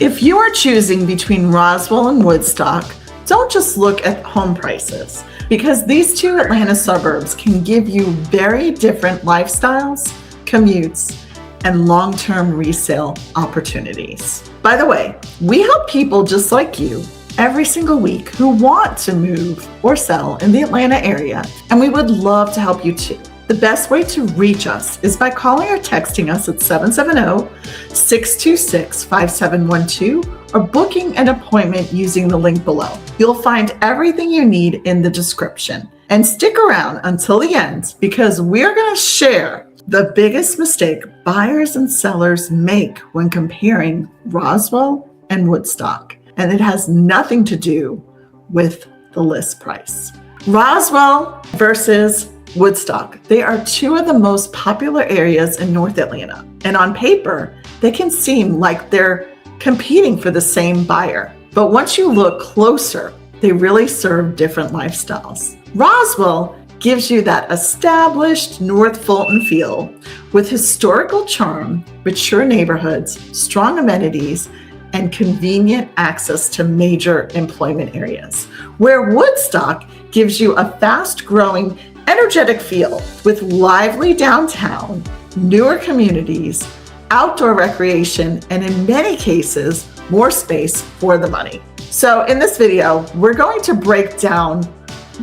If you are choosing between Roswell and Woodstock, don't just look at home prices, because these two Atlanta suburbs can give you very different lifestyles, commutes, and long-term resale opportunities. By the way, we help people just like you every single week who want to move or sell in the Atlanta area, and we would love to help you too. The best way to reach us is by calling or texting us at 770-626-5712 or booking an appointment using the link below. You'll find everything you need in the description. And stick around until the end, because we're going to share the biggest mistake buyers and sellers make when comparing Roswell and Woodstock. And it has nothing to do with the list price. Roswell versus Woodstock. They are two of the most popular areas in North Atlanta. And on paper, they can seem like they're competing for the same buyer. But once you look closer, they really serve different lifestyles. Roswell gives you that established North Fulton feel with historical charm, mature neighborhoods, strong amenities, and convenient access to major employment areas. Where Woodstock gives you a fast-growing, energetic feel with lively downtown, newer communities, outdoor recreation, and in many cases, more space for the money. So in this video, we're going to break down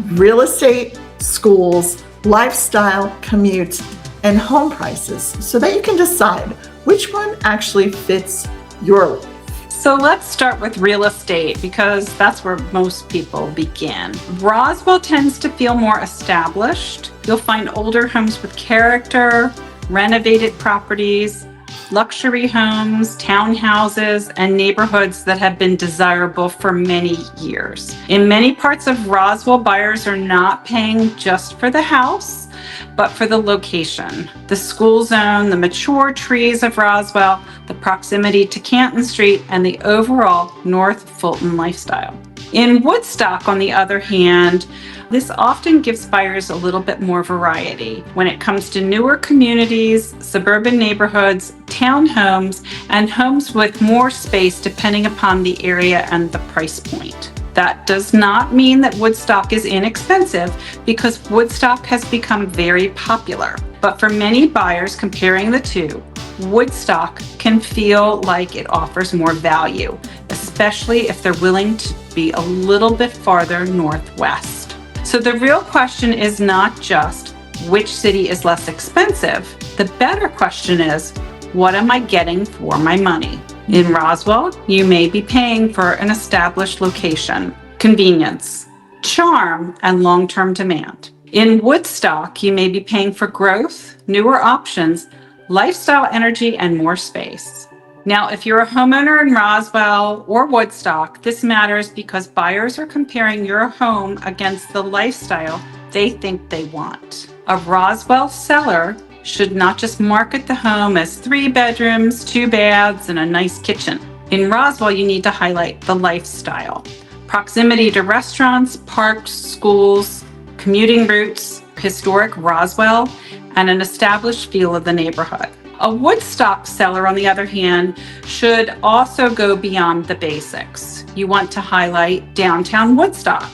real estate, schools, lifestyle, commute, and home prices so that you can decide which one actually fits your life. So let's start with real estate, because that's where most people begin. Roswell tends to feel more established. You'll find older homes with character, renovated properties, luxury homes, townhouses, and neighborhoods that have been desirable for many years. In many parts of Roswell, buyers are not paying just for the house, but for the location, the school zone, the mature trees of Roswell, the proximity to Canton Street, and the overall North Fulton lifestyle. In Woodstock, on the other hand, this often gives buyers a little bit more variety when it comes to newer communities, suburban neighborhoods, townhomes, and homes with more space depending upon the area and the price point. That does not mean that Woodstock is inexpensive, because Woodstock has become very popular. But for many buyers comparing the two, Woodstock can feel like it offers more value, especially if they're willing to be a little bit farther northwest. So the real question is not just which city is less expensive. The better question is, what am I getting for my money? In Roswell, you may be paying for an established location, convenience, charm, and long-term demand. In Woodstock, you may be paying for growth, newer options, lifestyle energy, and more space. Now, if you're a homeowner in Roswell or Woodstock, this matters because buyers are comparing your home against the lifestyle they think they want. A Roswell seller should not just market the home as 3 bedrooms, 2 baths, and a nice kitchen. In Roswell, you need to highlight the lifestyle. Proximity to restaurants, parks, schools, commuting routes, historic Roswell, and an established feel of the neighborhood. A Woodstock seller, on the other hand, should also go beyond the basics. You want to highlight downtown Woodstock,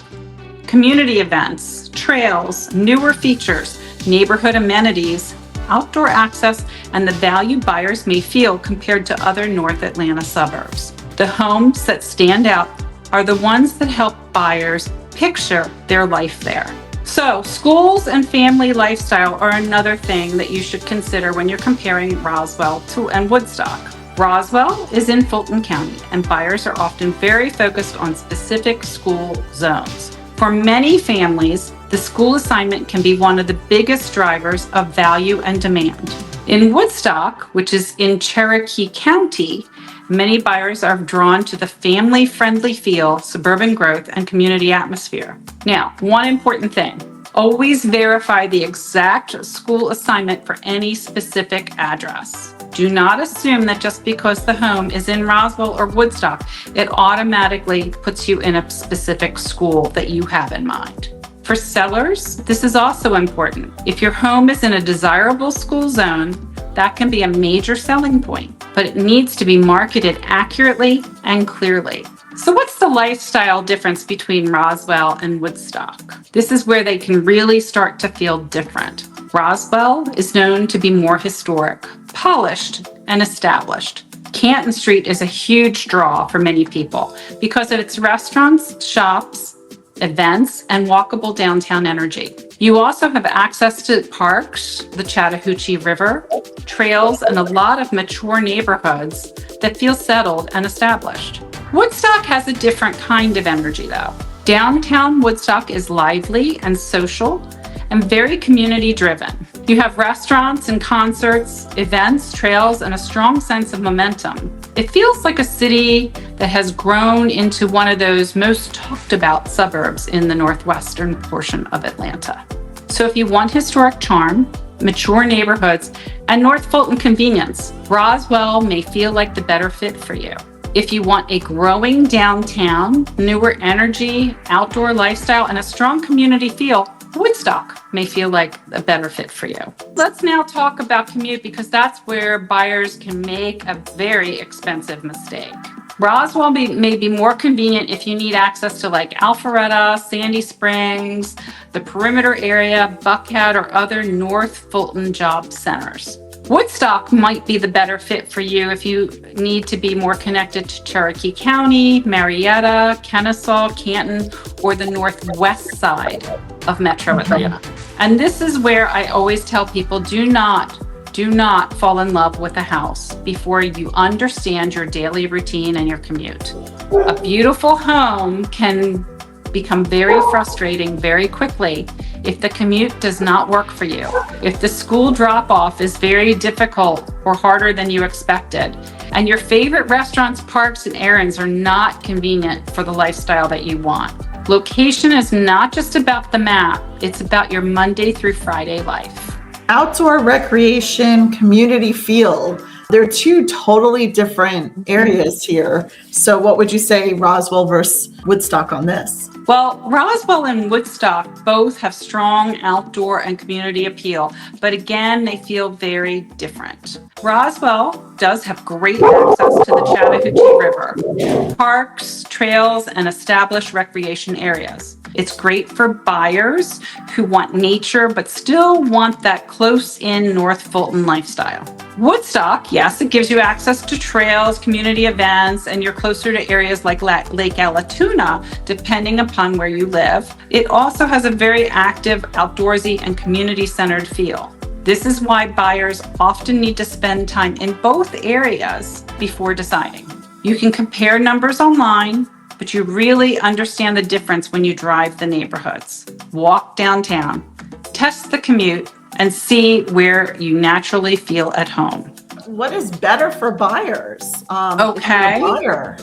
community events, trails, newer features, neighborhood amenities, outdoor access, and the value buyers may feel compared to other North Atlanta suburbs. The homes that stand out are the ones that help buyers picture their life there. So schools and family lifestyle are another thing that you should consider when you're comparing Roswell and Woodstock. Roswell is in Fulton County, and buyers are often very focused on specific school zones. For many families, the school assignment can be one of the biggest drivers of value and demand. In Woodstock, which is in Cherokee County, many buyers are drawn to the family-friendly feel, suburban growth, and community atmosphere. Now, one important thing, always verify the exact school assignment for any specific address. Do not assume that just because the home is in Roswell or Woodstock, it automatically puts you in a specific school that you have in mind. For sellers, this is also important. If your home is in a desirable school zone, That can be a major selling point, but it needs to be marketed accurately and clearly. So what's the lifestyle difference between Roswell and Woodstock? This is where they can really start to feel different. Roswell is known to be more historic, polished, and established. Canton Street is a huge draw for many people because of its restaurants, shops, events, and walkable downtown energy. You also have access to parks, the Chattahoochee River, trails, and a lot of mature neighborhoods that feel settled and established. Woodstock has a different kind of energy though. Downtown Woodstock is lively and social and very community driven. You have restaurants and concerts, events, trails, and a strong sense of momentum. It feels like a city that has grown into one of those most talked about suburbs in the northwestern portion of Atlanta. So if you want historic charm, mature neighborhoods, and North Fulton convenience, Roswell may feel like the better fit for you. If you want a growing downtown, newer energy, outdoor lifestyle, and a strong community feel, Woodstock may feel like a better fit for you. Let's now talk about Commute because that's where buyers can make a very expensive mistake. Roswell may be more convenient if you need access to like Alpharetta, Sandy Springs, the perimeter area, Buckhead, or other North Fulton job centers. Woodstock might be the better fit for you if you need to be more connected to Cherokee County, Marietta, Kennesaw, Canton, or the northwest side of Metro Atlanta. And this is where I always tell people, do not fall in love with a house before you understand your daily routine and your commute. A beautiful home can become very frustrating very quickly if the commute does not work for you, if the school drop-off is very difficult or harder than you expected, and your favorite restaurants, parks, and errands are not convenient for the lifestyle that you want. Location is not just about the map, it's about your Monday through Friday life. Outdoor recreation, community feel. They're two totally different areas here. So what would you say, Roswell versus Woodstock on this? Well, Roswell and Woodstock both have strong outdoor and community appeal, but again, they feel very different. Roswell does have great access to the Chattahoochee River, parks, trails, and established recreation areas. It's great for buyers who want nature but still want that close-in North Fulton lifestyle. Woodstock, yes, it gives you access to trails, community events, and you're closer to areas like Lake Allatoona, depending upon where you live. It also has a very active, outdoorsy, and community-centered feel. This is why buyers often need to spend time in both areas before deciding. You can compare numbers online, but you really understand the difference when you drive the neighborhoods. Walk downtown, test the commute, and see where you naturally feel at home. What is better for buyers? Okay.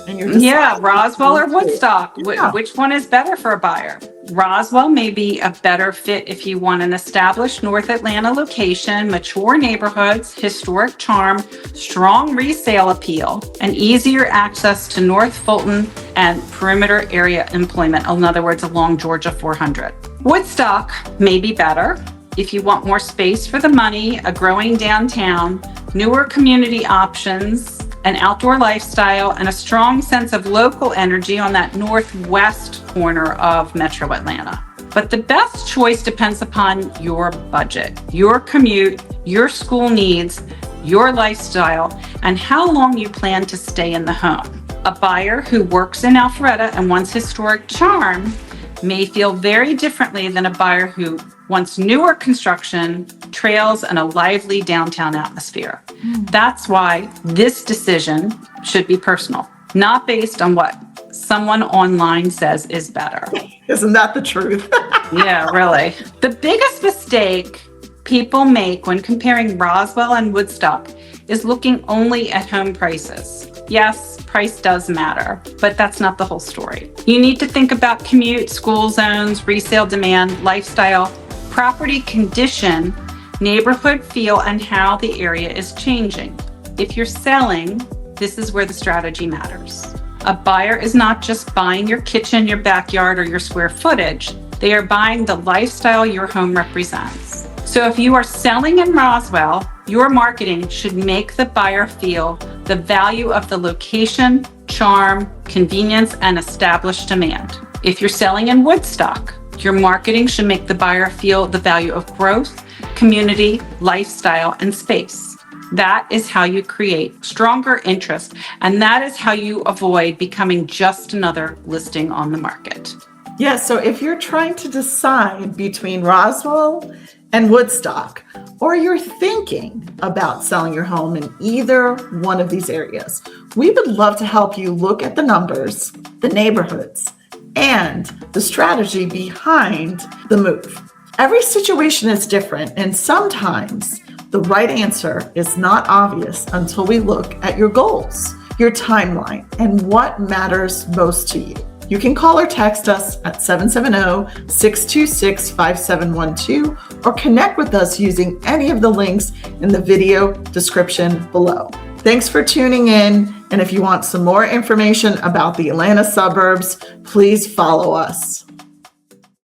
Yeah, Roswell or Woodstock. Yeah. Which one is better for a buyer? Roswell may be a better fit if you want an established North Atlanta location, mature neighborhoods, historic charm, strong resale appeal, and easier access to North Fulton and perimeter area employment. In other words, along Georgia 400. Woodstock may be better if you want more space for the money, a growing downtown, newer community options, an outdoor lifestyle, and a strong sense of local energy on that northwest corner of Metro Atlanta. But the best choice depends upon your budget, your commute, your school needs, your lifestyle, and how long you plan to stay in the home. A buyer who works in Alpharetta and wants historic charm may feel very differently than a buyer who wants newer construction, trails, and a lively downtown atmosphere. That's why this decision should be personal, not based on what someone online says is better. Isn't that the truth? Yeah, really. The biggest mistake people make when comparing Roswell and Woodstock is looking only at home prices. Yes, price does matter, but that's not the whole story. You need to think about commute, school zones, resale demand, lifestyle, property condition, neighborhood feel, and how the area is changing. If you're selling, this is where the strategy matters. A buyer is not just buying your kitchen, your backyard, or your square footage. They are buying the lifestyle your home represents. So if you are selling in Roswell, your marketing should make the buyer feel the value of the location, charm, convenience, and established demand. If you're selling in Woodstock, your marketing should make the buyer feel the value of growth, community, lifestyle, and space. That is how you create stronger interest, and that is how you avoid becoming just another listing on the market. Yeah, so if you're trying to decide between Roswell and Woodstock, or you're thinking about selling your home in either one of these areas, we would love to help you look at the numbers, the neighborhoods, and the strategy behind the move. Every situation is different, and sometimes the right answer is not obvious until we look at your goals, your timeline, and what matters most to you. You can call or text us at 770-626-5712 or connect with us using any of the links in the video description below. Thanks for tuning in, and if you want some more information about the Atlanta suburbs, please follow us.